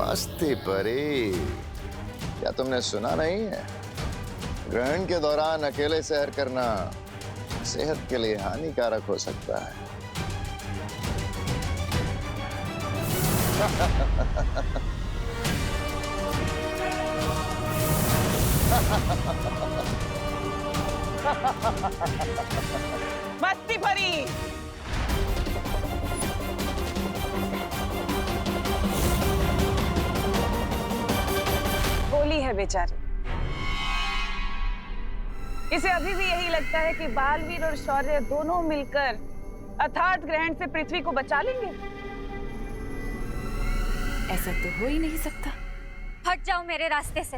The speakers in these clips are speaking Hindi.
मस्ती परी, क्या तुमने सुना नहीं है? ग्रहण के दौरान अकेले सैर करना सेहत के लिए हानिकारक हो सकता है। मस्ती भरी। होली है बेचारी, इसे अभी भी यही लगता है कि बालवीर और शौर्य दोनों मिलकर अर्थात ग्रहण से पृथ्वी को बचा लेंगे। ऐसा तो हो ही नहीं सकता। हट जाओ मेरे रास्ते से,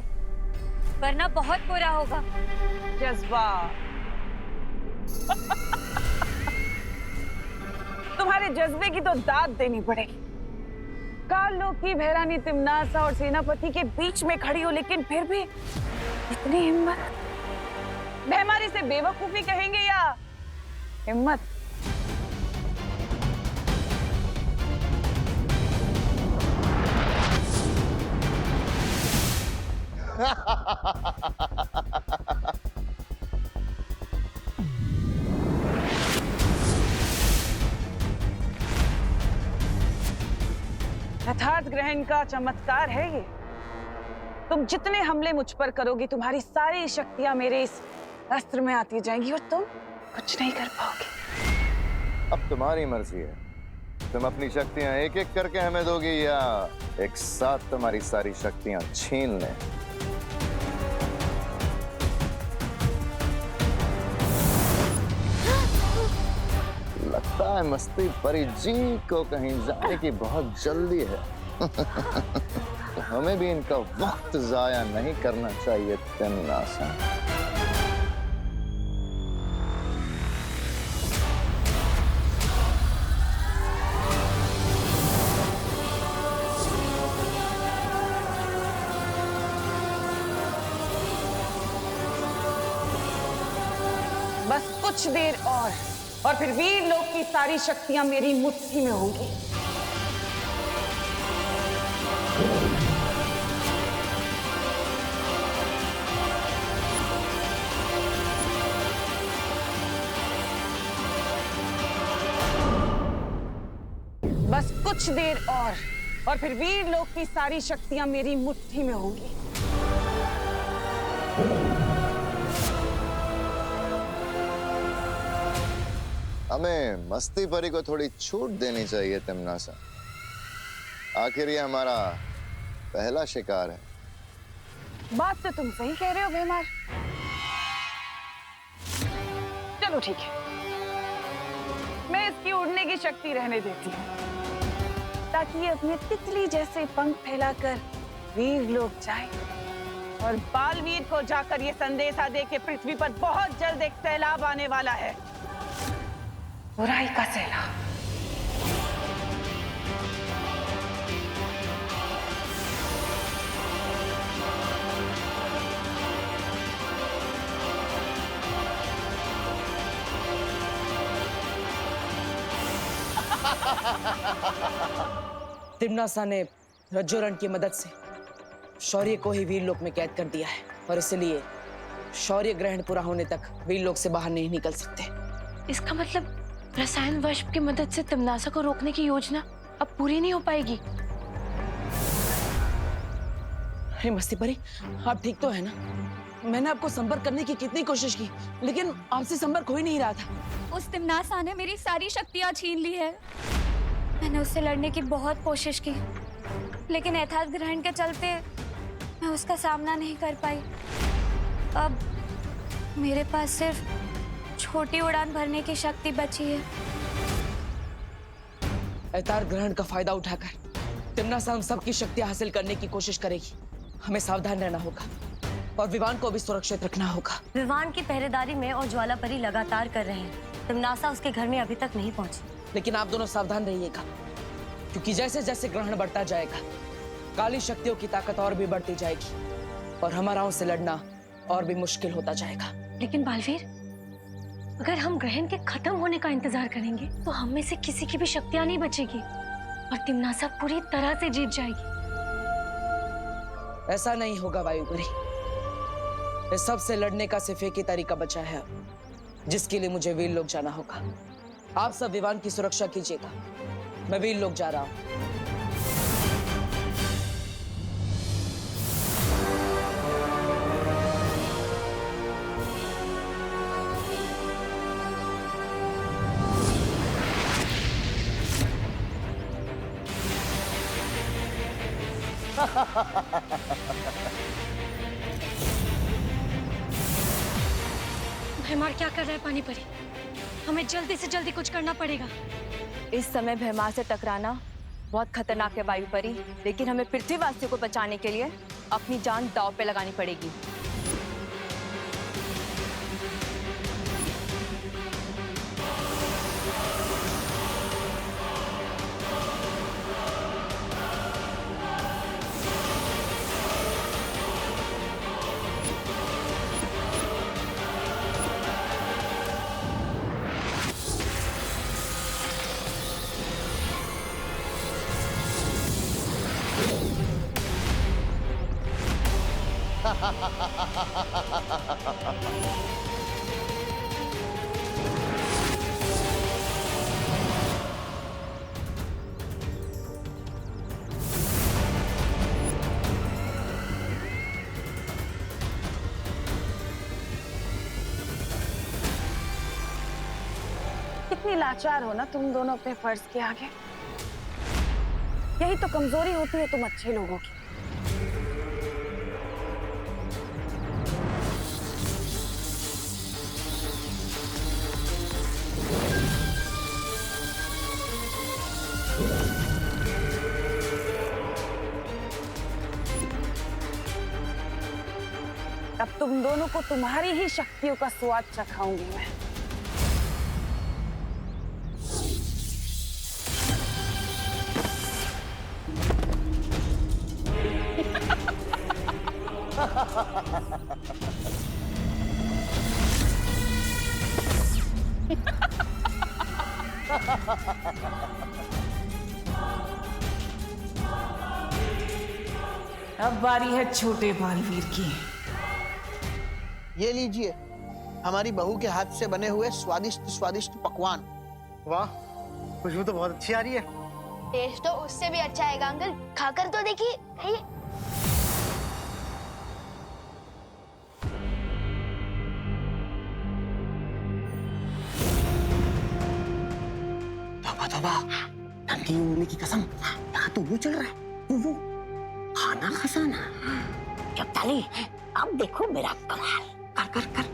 वरना बहुत बुरा होगा। जज्बा तुम्हारे जज्बे की तो दाद देनी पड़ेगी। काल लोक की भैरानी तिम्नासा और सेनापति के बीच में खड़ी हो, लेकिन फिर भी इतनी हिम्मत। भैमारी से बेवकूफी कहेंगे या हिम्मत? यथार्थ ग्रहण का चमत्कार है ये। तुम जितने हमले मुझ पर करोगी, तुम्हारी सारी शक्तियां मेरे इस अस्त्र में आती जाएंगी और तुम कुछ नहीं कर पाओगे। अब तुम्हारी मर्जी है, तुम अपनी शक्तियां एक एक करके हमें दोगी या एक साथ तुम्हारी सारी शक्तियां छीन लें। लगता है मस्ती परी जी को कहीं जाने की बहुत जल्दी है। तो हमें भी इनका वक्त जाया नहीं करना चाहिए। तिम्नासा, बस कुछ देर और फिर वीर लोक की सारी शक्तियां मेरी मुट्ठी में होंगी। बस कुछ देर और फिर वीर लोक की सारी शक्तियां मेरी मुट्ठी में होंगी। हमें मस्ती परी को थोड़ी छूट देनी चाहिए तिम्नासा। आखिर ये हमारा पहला शिकार है। बात तो तुम सही कह रहे हो भैमार। चलो ठीक है, मैं इसकी उड़ने की शक्ति रहने देती हूँ, ताकि ये अपने तितली जैसे पंख फैलाकर वीर लोक जाए और बालवीर को जाकर ये संदेशा दे कि पृथ्वी पर बहुत जल्द एक सैलाब आने वाला है, बुराई का सैलाब। तिम्नासा ने रज्जोरण की मदद से शौर्य को ही वीर लोक में कैद कर दिया है और इसलिए शौर्य ग्रहण पूरा होने तक वीर लोक से बाहर नहीं निकल सकते। इसका मतलब रसायन वश की मदद से तिम्नासा को रोकने की योजना अब पूरी नहीं हो पाएगी। हे मस्ती परी, आप ठीक तो है ना? मैंने आपको संपर्क करने की कितनी कोशिश की, लेकिन आपसे संपर्क हो ही नहीं रहा था। उस तिम्नासा ने मेरी सारी शक्तियां छीन ली है। मैंने उससे लड़ने की बहुत कोशिश की, लेकिन यथार्थ ग्रहण के चलते मैं उसका सामना नहीं कर पाई। अब मेरे पास सिर्फ छोटी उड़ान भरने की शक्ति बची है। यथार्थ ग्रहण का फायदा उठाकर तिम्नासा हम सबकी शक्तियां हासिल करने की कोशिश करेगी। हमें सावधान रहना होगा और विवान को भी सुरक्षित रखना होगा। विवान की पहरेदारी में और ज्वालापरी लगातार कर रहे हैं। तिम्नासा उसके घर में अभी तक नहीं पहुंची। लेकिन आप दोनों सावधान रहिएगा, क्योंकि जैसे जैसे ग्रहण बढ़ता जाएगा काली शक्तियों की ताकत और भी बढ़ती जाएगी और हमारा उनसे लड़ना और भी मुश्किल होता जाएगा। लेकिन बालवीर, अगर हम ग्रहण के खत्म होने का इंतजार करेंगे तो हम में से किसी की भी शक्तियां नहीं बचेगी और तिम्नासा पूरी तरह से जीत जाएगी। ऐसा नहीं होगा वायुपरी। इस सब से लड़ने का सिर्फ एक ही तरीका बचा है अब, जिसके लिए मुझे वीर लोग जाना होगा। आप सब विवान की सुरक्षा कीजिएगा, मैं वीर लोग जा रहा हूं। भैमार क्या कर रहा है पानी परी? हमें जल्दी से जल्दी कुछ करना पड़ेगा। इस समय भैमार से टकराना बहुत खतरनाक है वायुपरी, लेकिन हमें पृथ्वीवासियों को बचाने के लिए अपनी जान दांव पे लगानी पड़ेगी। कितनी लाचार हो ना तुम दोनों अपने फर्ज के आगे। यही तो कमजोरी होती है तुम अच्छे लोगों की। अब तुम दोनों को तुम्हारी ही शक्तियों का स्वाद चखाऊंगी मैं। अब बारी है छोटे बालवीर की। ये लीजिए हमारी बहू के हाथ से बने हुए स्वादिष्ट स्वादिष्ट पकवान। वाह, खुशबू तो बहुत अच्छी आ रही है। टेस्ट तो उससे भी अच्छा है अंकल, खाकर तो देखिए। खाइए। तौबा तौबा, नंदी उंगली की कसम, यहाँ तो वो चल रहा है, वो खाना खजाना। जब ताली, अब देखो मेरा कमाल। कर कर कर।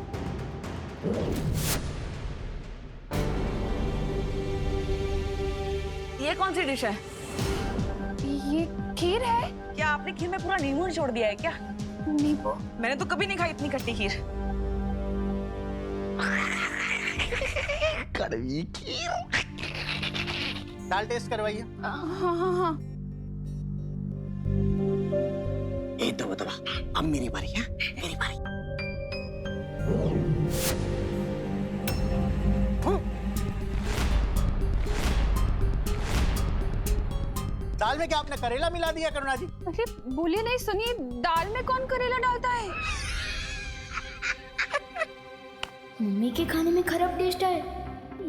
ये कौन सी डिश है? ये खीर है। क्या आपने खीर में पूरा नींबू छोड़ दिया है क्या? नींबू? मैंने तो कभी नहीं खाई इतनी खट्टी खीर। कड़वी खीर। दाल टेस्ट करवाइए। हाँ। ए तौबा तौबा, अब मेरी बारी है, मेरी बारी। दाल में क्या आपने करेला मिला दिया करुणा जी? अरे बोलिए नहीं, सुनिए, दाल में कौन करेला डालता है? मम्मी के खाने में खराब टेस्ट है,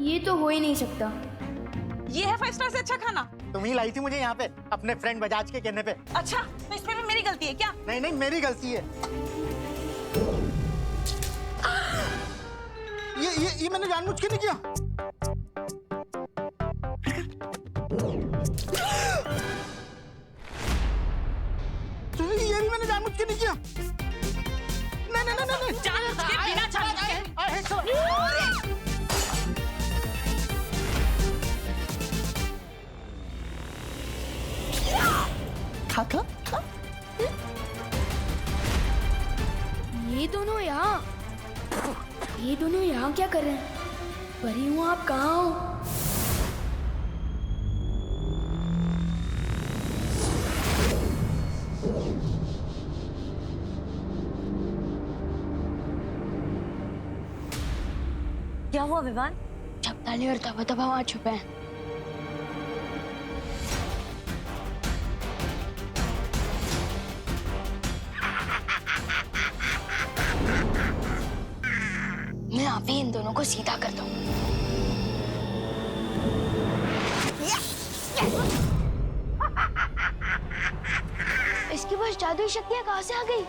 ये तो हो ही नहीं सकता। ये है 5 स्टार से अच्छा खाना। तुम ही लाई थी मुझे यहाँ पे अपने फ्रेंड बजाज के कहने पे। अच्छा, तो इसमें भी मेरी गलती है क्या? नहीं नहीं, मेरी गलती है। ये मैंने जानबूझ के नहीं किया। ये भी मैंने जानबूझ के नहीं किया। नहीं नहीं नहीं नहीं, जानबूझ के, बिना जानबूझ के। खा खा खा। ये दोनों यहाँ क्या कर रहे हैं? परी हूँ, आप कहाँ हो? क्या हुआ विवान? चपताली और तवा तवा वहां छुपे हैं। यहाँ पे इन दोनों को सीधा कर दो। इसके पास जादुई शक्तियाँ कहाँ से आ गई?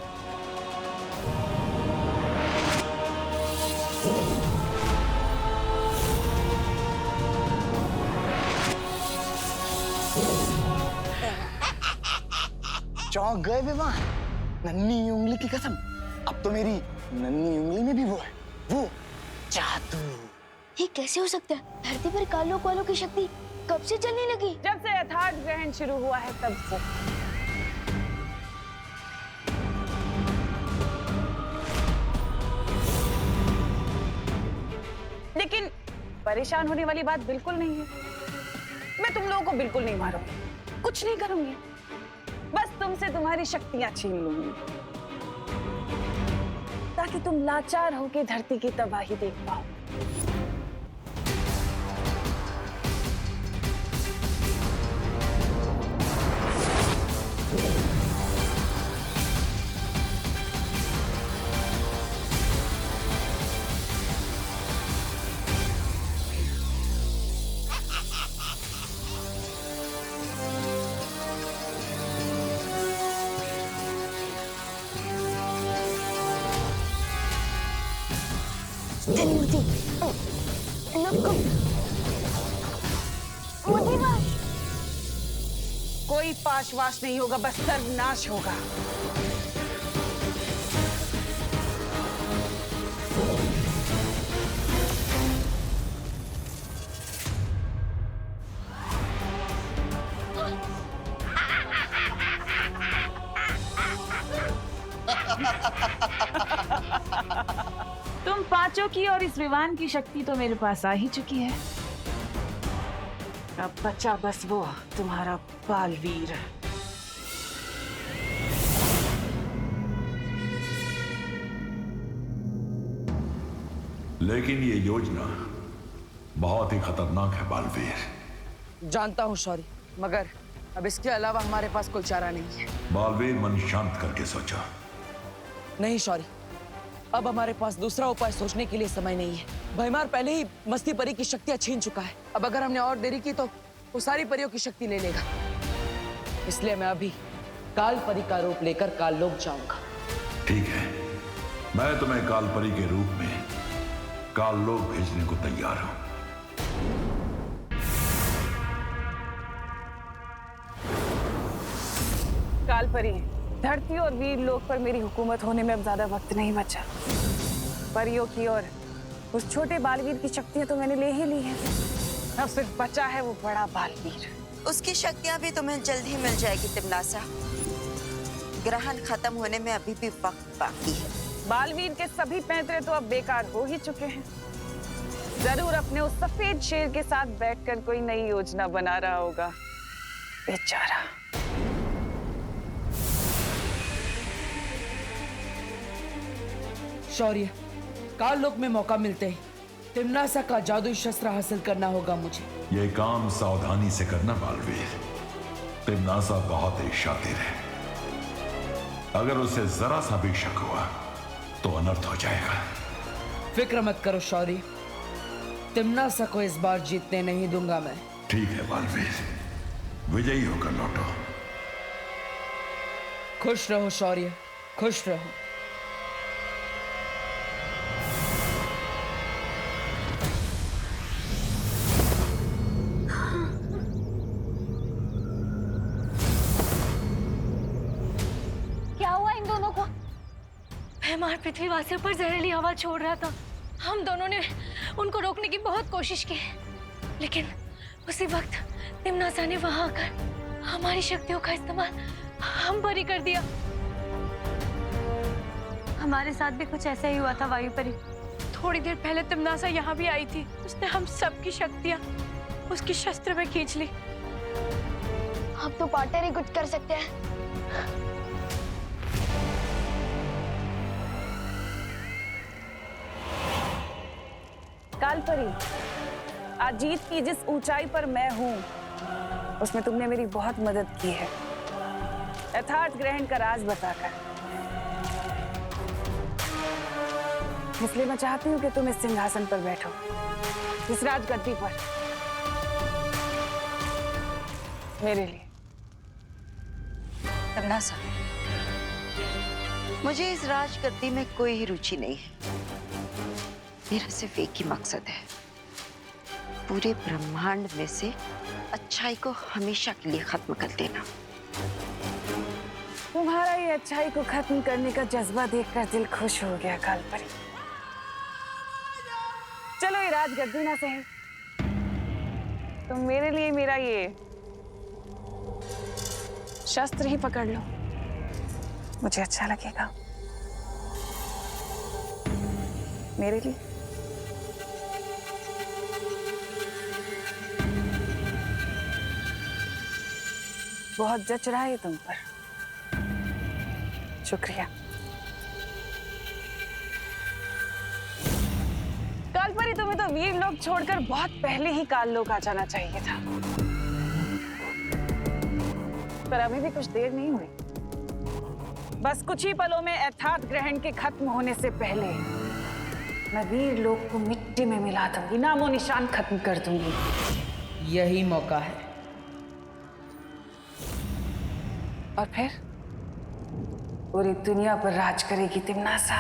चौंक गए विवान। नन्ही उंगली की कसम, अब तो मेरी नन्ही उंगली में भी वो है, वो जादू। ये कैसे हो सकता है? धरती पर काल लोक वालों की शक्ति कब से चलने लगी? जब से यथार्थ ग्रहण शुरू हुआ है तब से। लेकिन परेशान होने वाली बात बिल्कुल नहीं है। मैं तुम लोगों को बिल्कुल नहीं मारूंगी, कुछ नहीं करूंगी, बस तुमसे तुम्हारी शक्तियां छीन लूंगी ताकि तुम लाचार होकर धरती की तबाही देख पाओ। मूर्ति, कोई पाशवाश नहीं होगा, बस सर्वनाश होगा। तुम पांचों की और इस विवान की शक्ति तो मेरे पास आ ही चुकी है। अब बचा बस वो तुम्हारा बालवीर। लेकिन ये योजना बहुत ही खतरनाक है बालवीर। जानता हूँ शौर्य, मगर अब इसके अलावा हमारे पास कोई चारा नहीं है। बालवीर, मन शांत करके सोचो। नहीं शौर्य, अब हमारे पास दूसरा उपाय सोचने के लिए समय नहीं है। भैमार पहले ही मस्ती परी की शक्तियां छीन चुका है। अब अगर हमने और देरी की तो वो सारी परियों की शक्ति ले लेगा। इसलिए मैं अभी काल परी का रूप लेकर काल लोक जाऊंगा। ठीक है, मैं तुम्हें काल परी के रूप में काल लोक भेजने को तैयार हूं। काल परी, धरती और वीर लोक पर मेरी हुकूमत होने में अब ज्यादा वक्त नहीं बचा। परियों की और उस छोटे बालवीर की शक्तियां तो मैंने ले ही ली हैं। अब सिर्फ बचा है वो बड़ा बालवीर। उसकी शक्तियां भी तुम्हें जल्द ही मिल जाएगी तिमनासा। ग्रहण खत्म होने में अभी भी वक्त बाकी है। बालवीर के सभी पैंतरे तो अब बेकार हो ही चुके हैं। जरूर अपने उस सफेद शेर के साथ बैठकर कोई नई योजना बना रहा होगा, बेचारा। शौर्य, काल लोक में मौका मिलते ही तिमनासा का जादुई शस्त्र हासिल करना होगा मुझे। ये काम सावधानी से करना बालवीर। तिमनासा बहुत ही शातिर है। अगर उसे जरा सा भी शक हुआ तो अनर्थ हो जाएगा। फिक्र मत करो शौर्य, तिमनासा को इस बार जीतने नहीं दूंगा मैं। ठीक है बालवीर, विजयी होकर लौटो। खुश रहो शौर्य, खुश रहो। भैमार पृथ्वीवासियों पर जहरीली हवा छोड़ रहा था। हम दोनों ने उनको रोकने की बहुत कोशिश की, लेकिन उसी वक्त तिमनासा ने वहां आकर हमारी शक्तियों का इस्तेमाल हम पर ही कर दिया। हमारे साथ भी कुछ ऐसा ही हुआ था वायु परी। थोड़ी देर पहले तिमनासा यहाँ भी आई थी। उसने हम सबकी शक्तियाँ उसकी शस्त्र में खींच ली। आप तो पार्टनर ही कुछ कर सकते हैं। काल परी, आज जीत की जिस ऊंचाई पर मैं हूं, उसमें तुमने मेरी बहुत मदद की है, यथार्थ ग्रहण का राज बताकर। इसलिए मैं चाहती हूँ कि तुम इस सिंहासन पर बैठो, इस राजगद्दी पर, मेरे लिए। तमन्नासा, मुझे इस राजगद्दी में कोई रुचि नहीं है। मेरा सिर्फ एक ही मकसद है, पूरे ब्रह्मांड में से अच्छाई को हमेशा के लिए खत्म कर देना। तुम्हारा ये अच्छाई को खत्म करने का जज्बा देखकर दिल खुश हो गया कालपरी। चलो ये राजगद्दी ना सही, तुम मेरे लिए मेरा ये शस्त्र ही पकड़ लो, मुझे अच्छा लगेगा। मेरे लिए बहुत जच रहा है तुम पर, शुक्रिया। कालपरी, तुम्हें तो वीर लोग छोड़कर बहुत पहले ही काल लोग आ जाना चाहिए था, पर अभी भी कुछ देर नहीं हुई। बस कुछ ही पलों में अर्थात ग्रहण के खत्म होने से पहले मैं वीर लोग को मिट्टी में मिला दूंगी, नामो निशान खत्म कर दूंगी। यही मौका है। और फिर पूरी दुनिया पर राज करेगी तिमनासा।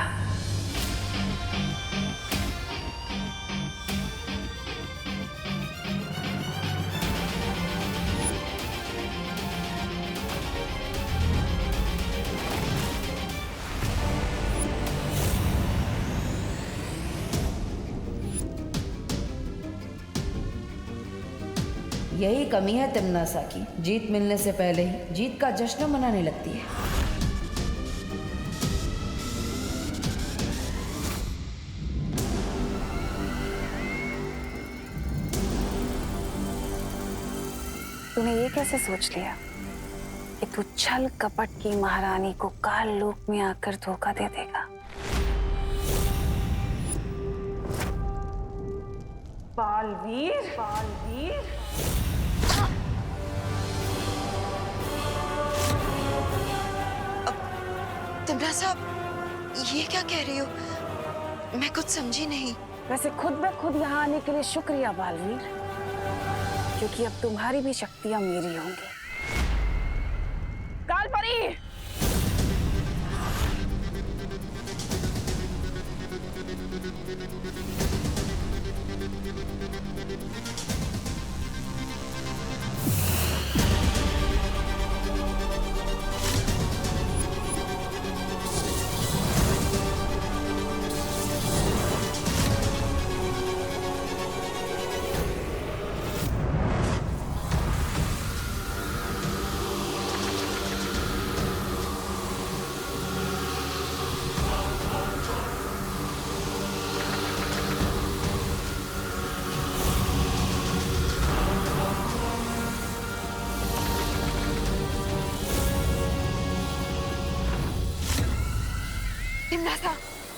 यही कमी है तिमनासा की, जीत मिलने से पहले ही जीत का जश्न मनाने लगती है। तूने ये कैसे सोच लिया कि तू छल कपट की महारानी को काल लोक में आकर धोखा दे देगा? बालवीर, बालवीर, तिमनासा, ये क्या कह रही हो? मैं कुछ समझी नहीं। वैसे खुद ब खुद यहाँ आने के लिए शुक्रिया बालवीर, क्योंकि अब तुम्हारी भी शक्तियां मेरी होंगी। कालपरी, तिमनासा,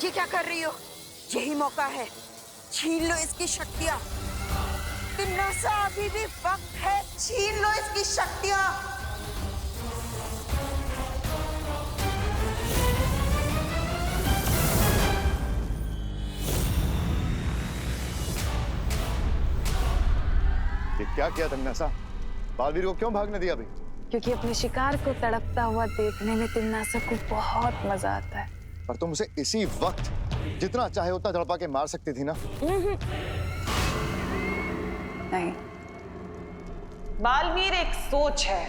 ये क्या कर रही हो? यही मौका है, छीन लो इसकी शक्तियां। तिमनासा, अभी भी वक्त है, छीन लो इसकी शक्तियां। ये क्या किया तिमनासा? बालवीर को क्यों भागने दिया अभी? क्योंकि अपने शिकार को तड़पता हुआ देखने में तिमनासा को बहुत मजा आता है। पर तुम उसे इसी वक्त जितना चाहे उतना तड़पा के मार सकती थी ना? नहीं, बालवीर एक सोच है,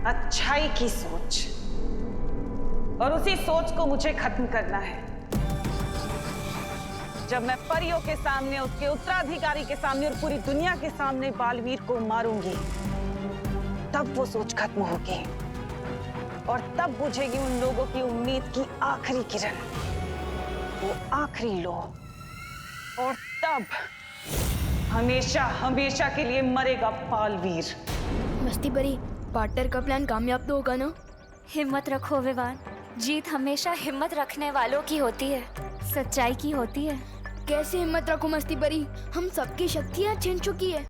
अच्छाई की सोच, और उसी सोच को मुझे खत्म करना है। जब मैं परियों के सामने, उसके उत्तराधिकारी के सामने और पूरी दुनिया के सामने बालवीर को मारूंगी, तब वो सोच खत्म होगी और तब बुझेगी उन लोगों की उम्मीद की आखिरी किरण, वो आखिरी लो, और तब हमेशा हमेशा के लिए मरेगा बालवीर। मस्ती परी, पार्टनर का प्लान कामयाब तो होगा ना? हिम्मत रखो विवान, जीत हमेशा हिम्मत रखने वालों की होती है, सच्चाई की होती है। कैसे हिम्मत रखो मस्ती परी, हम सबकी शक्तियाँ छीन चुकी है।